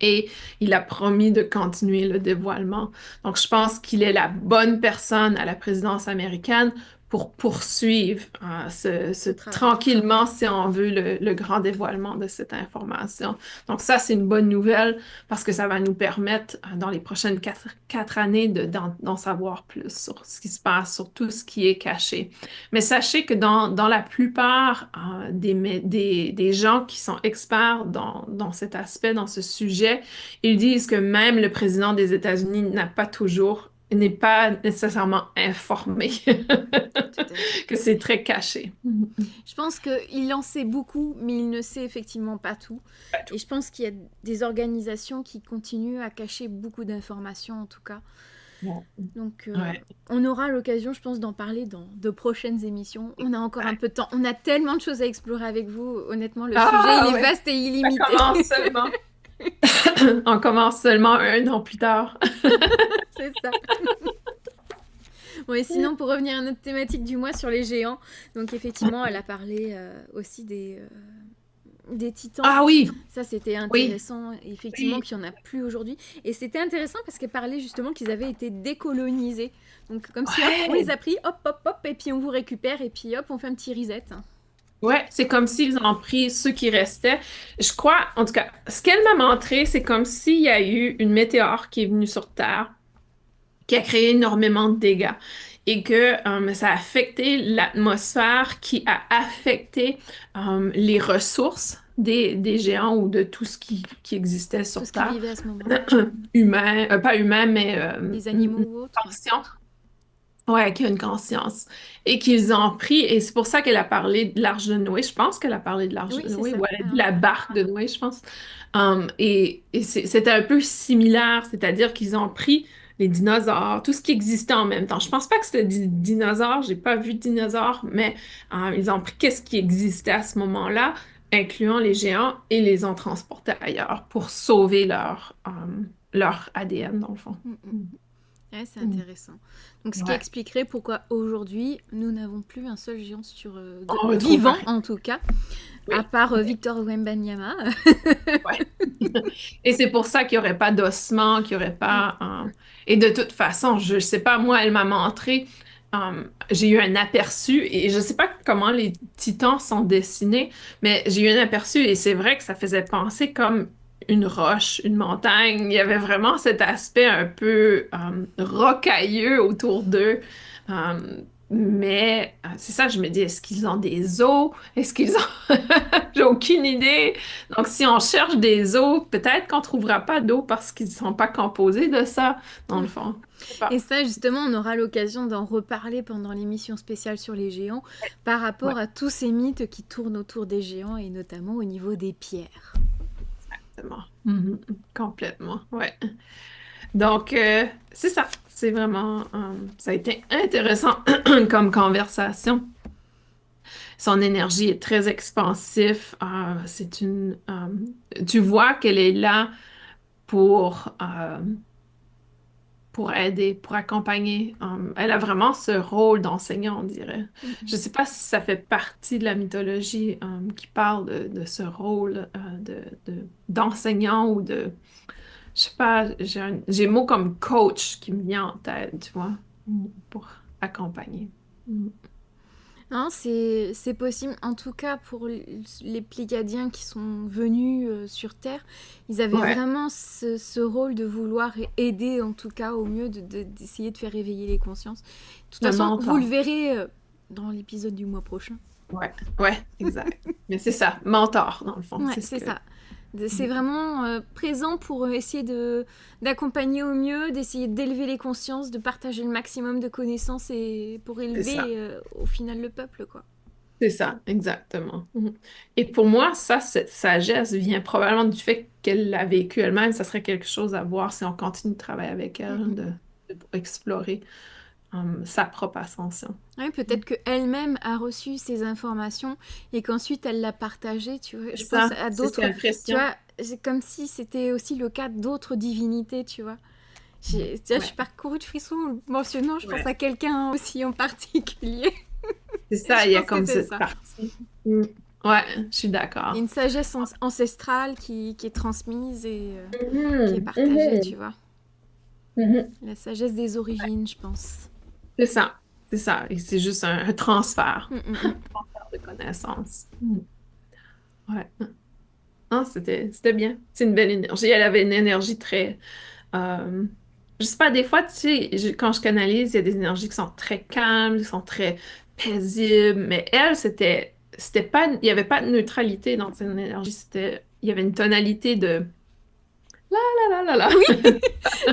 Et il a promis de continuer le dévoilement. Donc, je pense qu'il est la bonne personne à la présidence américaine pour poursuivre Ce travail. tranquillement, si on veut, le grand dévoilement de cette information. Donc, ça, c'est une bonne nouvelle parce que ça va nous permettre, dans les prochaines quatre années, d'en savoir plus sur ce qui se passe, sur tout ce qui est caché. Mais sachez que dans la plupart des gens qui sont experts dans cet aspect, dans ce sujet, ils disent que même le président des États-Unis n'est pas nécessairement informé, Tout à fait. que c'est très caché. Je pense qu'il en sait beaucoup, mais il ne sait effectivement pas tout. Pas tout. Et je pense qu'il y a des organisations qui continuent à cacher beaucoup d'informations, en tout cas. Bon. Donc, Ouais. on aura l'occasion, je pense, d'en parler dans de prochaines émissions. On a encore un peu de temps. On a tellement de choses à explorer avec vous. Honnêtement, le sujet, il Ah est ouais, vaste et ça illimité. commence seulement. On commence seulement un an plus tard. C'est ça. Bon, et sinon, pour revenir à notre thématique du mois sur les géants, donc effectivement, elle a parlé aussi des titans. Ah oui, Ça, c'était oui, intéressant, effectivement, oui. qu'il n'y en a plus aujourd'hui. Et c'était intéressant parce qu'elle parlait justement qu'ils avaient été décolonisés. Donc, comme si, hop, on les Ouais. a pris, hop, hop, hop, et puis on vous récupère, et puis hop, on fait un petit reset. Ouais, c'est comme s'ils ont pris ceux qui restaient. Je crois, en tout cas, ce qu'elle m'a montré, c'est comme s'il y a eu une météore qui est venue sur Terre, qui a créé énormément de dégâts et que ça a affecté l'atmosphère, qui a affecté les ressources des géants ou de tout ce qui existait Tout sur ce qui Terre. vivait à ce moment-là. Humain, pas humain, mais Les animaux ou autres. tension. Ouais, qui a une conscience. Et qu'ils ont pris, et c'est pour ça qu'elle a parlé de l'Arche de Noé. Je pense qu'elle a parlé de l'Arche Oui, de c'est Noé, ça. ou elle a dit Alors, la barque de Noé, je pense. C'était un peu similaire, c'est-à-dire qu'ils ont pris les dinosaures, tout ce qui existait en même temps. Je pense pas que c'était des dinosaures, j'ai pas vu de dinosaures, mais ils ont pris qu'est-ce qui existait à ce moment-là, incluant les géants, et les ont transportés ailleurs pour sauver leur ADN, dans le fond. mm, mm. Mm. Ouais, c'est Mm. intéressant. Donc, ce qui Ouais. expliquerait pourquoi aujourd'hui, nous n'avons plus un seul géant On retrouve vivant, Paris. en tout cas, à Oui. part Victor Wembanyama. Ouais. Et c'est pour ça qu'il n'y aurait pas d'ossement, qu'il n'y aurait Mm, pas... Et de toute façon, je sais pas, moi, elle m'a montré, j'ai eu un aperçu, et je sais pas comment les titans sont dessinés, mais j'ai eu un aperçu, et c'est vrai que ça faisait penser comme une roche, une montagne. Il y avait vraiment cet aspect un peu rocailleux autour d'eux. Euh, mais c'est ça, je me dis, est-ce qu'ils ont des os? Est-ce qu'ils ont... J'ai aucune idée. Donc, si on cherche des os, peut-être qu'on trouvera pas d'eau parce qu'ils ne sont pas composés de ça, dans le mm. fond. Je sais Et pas. ça, justement, on aura l'occasion d'en reparler pendant l'émission spéciale sur les géants, par Ouais, rapport à tous ces mythes qui tournent autour des géants, et notamment au niveau des pierres. exactement. Mhm. Complètement, ouais. Donc, c'est ça. C'est vraiment... ça a été intéressant comme conversation. Son énergie est très expansive. Tu vois qu'elle est là pour... pour aider, pour accompagner. Elle a vraiment ce rôle d'enseignant, on dirait. Mm, Je mm. ne sais pas si ça fait partie de la mythologie qui parle de ce rôle d'enseignant ou de... Je sais pas, j'ai le mot comme coach qui me vient en tête, tu vois, pour accompagner. Mm. Non, c'est possible. En tout cas, pour les Pléiadiens qui sont venus sur Terre, ils avaient Ouais, vraiment ce rôle de vouloir aider, en tout cas, au mieux, d'essayer de faire éveiller les consciences. De toute le façon, vous le mentor. verrez dans l'épisode du mois prochain. Ouais, ouais, exact. Mais c'est ça, mentor, dans le fond, Ouais, c'est ce c'est que... ça. C'est vraiment présent pour essayer d'accompagner au mieux, d'essayer d'élever les consciences, de partager le maximum de connaissances, et pour C'est ça. élever au final le peuple, quoi. C'est ça, exactement. Mhm. Et pour moi, ça, cette sagesse vient probablement du fait qu'elle l'a vécu elle-même. Ça serait quelque chose à voir si on continue de travailler avec Mm, elle, mm. de explorer sa propre ascension. Ouais, Mhm. peut-être qu'elle-même a reçu ces informations et qu'ensuite elle l'a partagé, tu vois. C'est Je pense ça, à c'est cette d'autres, tu impression. vois, c'est comme si c'était aussi le cas d'autres divinités, tu vois. Tu vois, je Ouais, suis parcourue de frissons en le mentionnant, je pense ouais. à quelqu'un aussi en particulier. C'est Et ça, je il y a pense que comme c'est cette ça. partie. Mm. Ouais, je suis Il y a d'accord. une sagesse ancestrale qui est transmise et qui est Mhm, partagée, tu mhm, vois. mhm. La sagesse des origines, je pense. C'est ça, c'est ça. Et c'est juste un transfert, Mm, mm, mm. transfert de connaissances. Mm. Ouais. Ah, c'était bien. C'est une belle énergie. Elle avait une énergie très... euh, je sais pas, des fois, tu sais, quand je canalise, il y a des énergies qui sont très calmes, qui sont très paisibles, mais elle, c'était pas... Il y avait pas de neutralité dans son énergie. Il y avait une tonalité de... La la la la. Oui,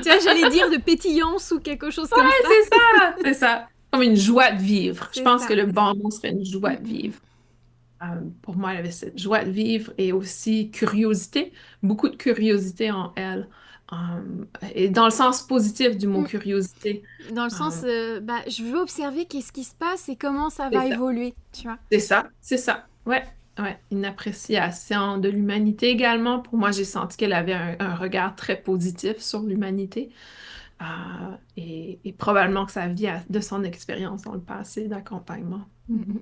tu vois, j'allais dire de pétillance ou quelque chose comme ça. C'est ça, c'est ça. Comme une joie de vivre. Je C'est pense que ça. le bon mot serait une joie Mm, de mm, mm. vivre. Pour moi, elle avait cette joie de vivre et aussi curiosité, beaucoup de curiosité en elle. Et dans le sens positif du mot Mm. curiosité, Dans le sens, euh, bah, je veux observer qu'est-ce qui se passe et comment ça c'est va ça, évoluer, tu vois. c'est ça, c'est ça. Ouais, ouais. Une appréciation de l'humanité également. Pour moi, j'ai senti qu'elle avait un regard très positif sur l'humanité. Et probablement que ça vient de son expérience dans le passé d'accompagnement. Mm, Mhm. mm.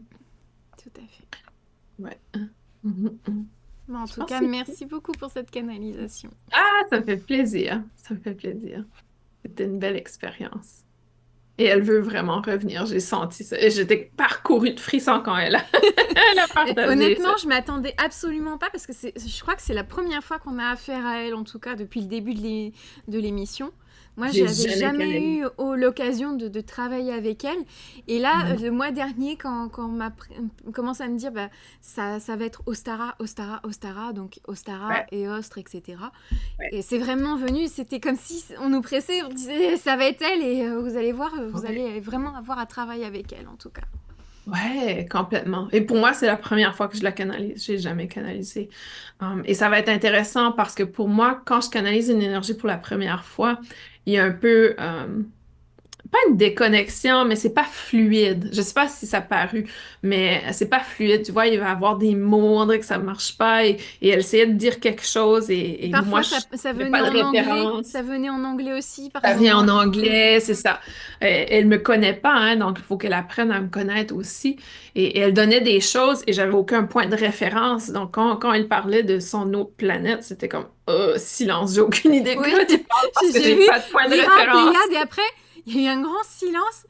Tout à fait. Ouais. Mhm, mhm. Bon, en Je tout pense que cas, c'est tout. merci beaucoup pour cette canalisation. Ah, ça me fait plaisir. Ça me fait plaisir. C'était une belle expérience. Et elle veut vraiment revenir. J'ai senti ça. Et j'étais parcourue de frissons quand elle a Et partagé ça. honnêtement, je m'attendais absolument pas parce que je crois que c'est la première fois qu'on a affaire à elle, en tout cas depuis le début de l'émission. Moi, J'ai j'avais jamais jamais canalisé. eu l'occasion de travailler avec elle. Et là, Mhm. le mois dernier, quand on commence à me dire, bah, ça va être Ostara, Ostara, Ostara, donc Ostara, Ouais, Eostre, etc. ouais. Et c'est vraiment venu, c'était comme si on nous pressait, on disait, ça va être elle, et vous allez voir, vous Ouais. allez vraiment avoir à travailler avec elle, en tout cas. Ouais, complètement. Et pour moi, c'est la première fois que je la canalise. J'ai jamais canalisé. Et ça va être intéressant parce que pour moi, quand je canalise une énergie pour la première fois, il y a un peu, pas une déconnexion, mais c'est pas fluide. Je sais pas si ça a paru, mais c'est pas fluide. Tu vois, il va y avoir des mots, on dirait que ça marche pas, et elle essayait de dire quelque chose, et moi, Parfois, je ça n'avais venait pas de en anglais, ça référence. venait en anglais aussi par Ça vient en moment. Mm. anglais, c'est ça. Elle me connaît pas, hein, donc il faut qu'elle apprenne à me connaître aussi. Et elle donnait des choses et j'avais aucun point de référence. Donc quand elle parlait de son autre planète, c'était comme silence, j'ai aucune idée de Oui, quoi tu parles parce que j'ai j'ai vu pas de point de Lyra, référence. Pléiade, et après, il y a eu un grand silence.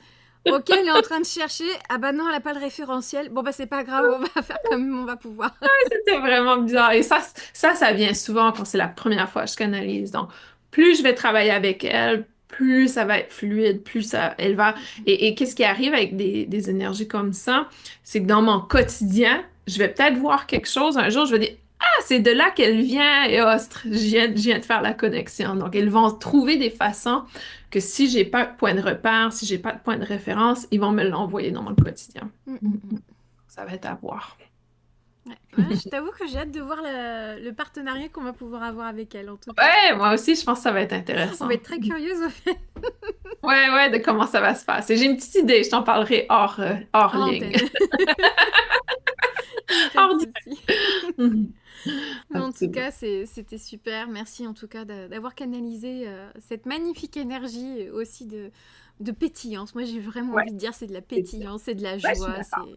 Ok, elle est en train de chercher. Ah bah non, elle n'a pas le référentiel. Bon bah c'est pas grave, on va faire comme on va pouvoir. C'était vraiment bizarre. Et ça vient souvent quand c'est la première fois que je canalise. Donc, plus je vais travailler avec elle, plus ça va être fluide, plus elle va. Et qu'est-ce qui arrive avec des énergies comme ça, c'est que dans mon quotidien, je vais peut-être voir quelque chose. Un jour, je vais dire, ah, c'est de là qu'elle vient, et ostre, je viens de faire la connexion. Donc, ils vont trouver des façons que si j'ai pas de point de repère, si j'ai pas de point de référence, ils vont me l'envoyer dans mon quotidien. Mm, mm, Mhm. mm. Ça va être à voir. Ouais. Ouais, je t'avoue que j'ai hâte de voir le partenariat qu'on va pouvoir avoir avec elle, en tout cas. Ouais, moi aussi, je pense que ça va être On va intéressant. être très curieuse au fait. Ouais, ouais, de comment ça va se passer. J'ai une petite idée, je t'en parlerai hors En ligne. antenne. Il n'y a pas de Hors direct. souci. Mhm. Mais en tout Absolument. cas, c'était super. Merci en tout cas d'avoir canalisé cette magnifique énergie aussi de pétillance. Moi, j'ai vraiment Ouais, envie de dire c'est de la c'est ça. pétillance, c'est de la Ouais, je suis joie, d'accord. c'est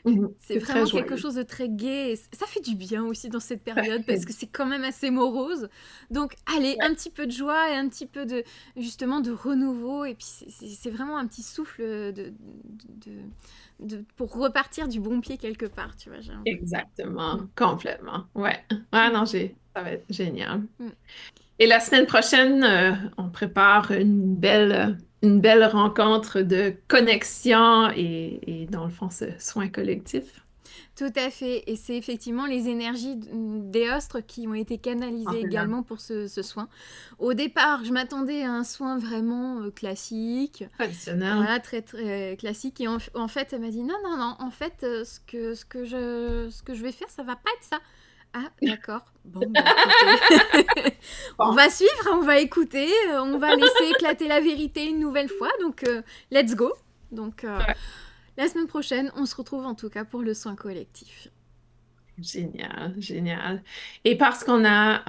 Mhm. c'est C'est très vraiment quelque joyeux. chose de très gai. Et ça fait du bien aussi dans cette Ça période fait parce que c'est quand même assez morose. Donc, allez, ouais, un petit peu de joie et un petit peu de justement de renouveau. Et puis, c'est vraiment un petit souffle pour repartir du bon pied quelque part, tu vois, j'ai l'impression. exactement, Mm. complètement. Ouais. Ah Mm. non, ça va être génial. Mm. Et la semaine prochaine, on prépare une belle rencontre de connexion et dans le fond, ce soin collectif. Tout à fait. Et c'est effectivement les énergies des ostres qui ont été canalisées Formidable. également pour ce soin. Au départ, je m'attendais à un soin vraiment classique, Traditionnel. voilà, très très classique. Et en fait, elle m'a dit non, non, non. En fait, ce que je vais faire, ça va pas être ça. Ah, d'accord. Bon, bah écoutez, on Bon. va suivre, on va écouter, on va laisser éclater la vérité une nouvelle fois. Donc, let's go. Donc, la semaine prochaine, on se retrouve en tout cas pour le soin collectif. Génial, génial. Et parce qu'on a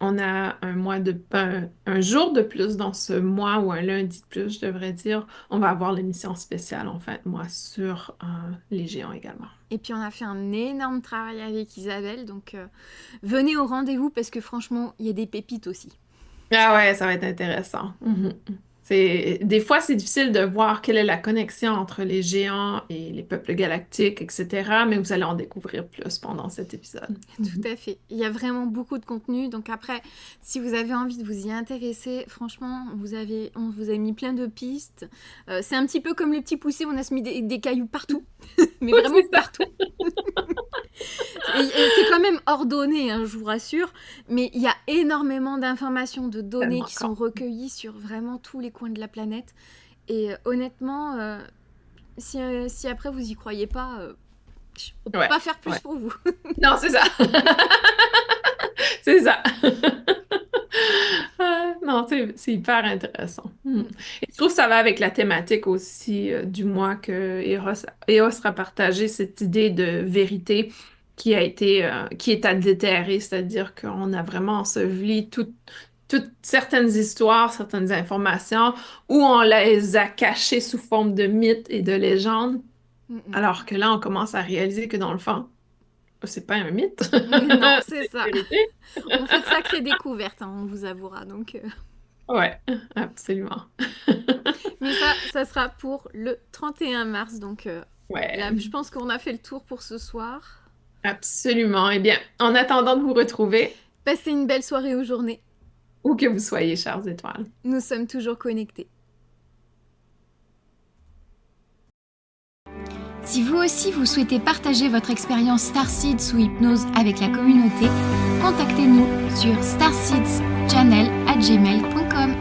un jour de plus dans ce mois, ou un lundi de plus, je devrais dire, on va avoir l'émission spéciale, en fait, moi, sur les géants également. Et puis on a fait un énorme travail avec Isabelle, donc venez au rendez-vous parce que franchement, il y a des pépites aussi. Ah ouais, ça va être intéressant. Mhm. Des fois, c'est difficile de voir quelle est la connexion entre les géants et les peuples galactiques, etc., mais vous allez en découvrir plus pendant cet épisode. Tout à fait. Il y a vraiment beaucoup de contenu. Donc après, si vous avez envie de vous y intéresser, franchement, on vous a mis plein de pistes. C'est un petit peu comme les petits poussés, on a mis des cailloux partout, mais Oui, vraiment c'est ça. partout. Et c'est quand même ordonné, hein, je vous rassure, mais il y a énormément d'informations, de données Tellement qui sont quand. recueillies sur vraiment tous les coins de la planète. Et honnêtement, si après vous y croyez pas, on peut Ouais, pas faire plus ouais. pour vous. Non, c'est ça. C'est ça. Non, c'est hyper intéressant. Et je trouve que ça va avec la thématique aussi du mois que Eros a partagé cette idée de vérité qui est à déterrer, c'est-à-dire qu'on a vraiment enseveli toutes certaines histoires, certaines informations, où on les a cachées sous forme de mythes et de légendes, alors que là, on commence à réaliser que dans le fond, c'est pas un mythe, Non, c'est c'est ça. une vérité. On fait de sacrées découvertes, hein, on vous avouera. Donc, Ouais, absolument. mais ça sera pour le 31 mars. Donc là, Ouais, je pense qu'on a fait le tour pour ce soir. absolument. Eh bien, en attendant de vous retrouver, Passez une belle soirée ou journée. Où que vous soyez, chères étoiles. Nous sommes toujours connectés. Si vous aussi vous souhaitez partager votre expérience Starseed sous hypnose avec la communauté, contactez-nous sur starseedschannel@gmail.com.